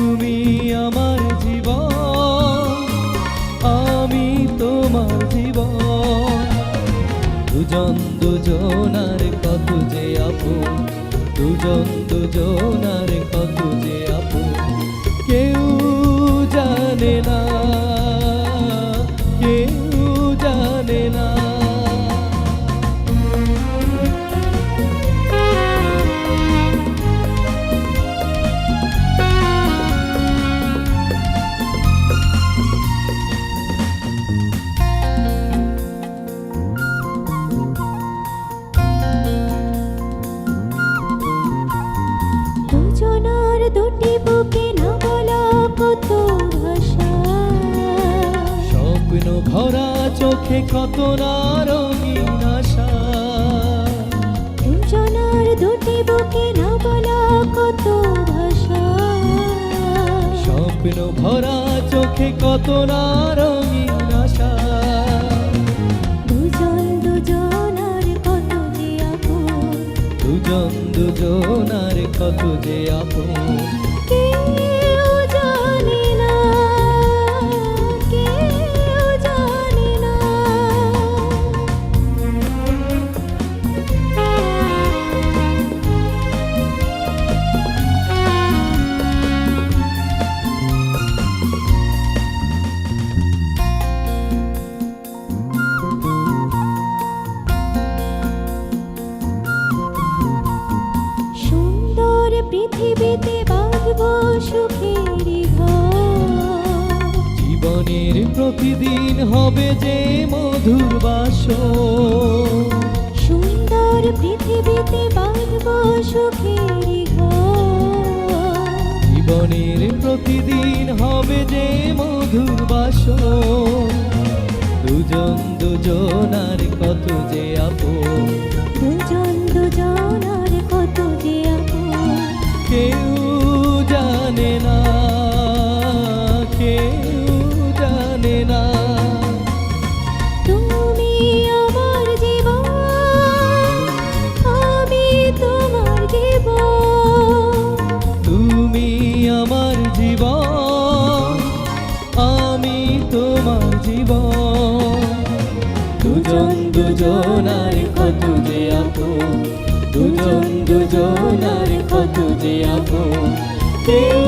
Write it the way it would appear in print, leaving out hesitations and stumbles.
তুমি আমার জীবন, আমি তোমার জীবন। দুজন দুজনার কত যে আপন, দুজন দুজনার কত যে আপন, কেউ জানে না, কেউ জানে না। দুজনার দুটি বুকে না বলা কত ভাষা, স্বপ্ন ভরা চোখে কত না রঙিন আশা। দুজনার দুটি বুকে না বলা কত ভাষা, স্বপ্ন ভরা চোখে কত না রঙিন আশা। দুজন দুজনার কত যে আপন, দুজন দুজনার কত যে আপন, কেউ জানে না, কেউ জানে না। সুন্দর পৃথিবীতে বাঁধব সুখের ঘর, জীবনের প্রতিদিন হবে যে মধুর বাসর। সুন্দর পৃথিবীতে বাঁধব সুখের ঘর, জীবনের প্রতিদিন হবে যে মধুর বাসর। দুজন দুজনার কত যে আপন, দুজন দুজনার কত যে আপন, কেউ জানে না, কেউ জানে না। তুমি আমার জীবন, আমি তোমার জীবন। তুমি আমার জীবন, আমি তোমার জীবন। দুজন দুজনার কত যে আপন, দুজন দুজনার কত যে আপন, কেউ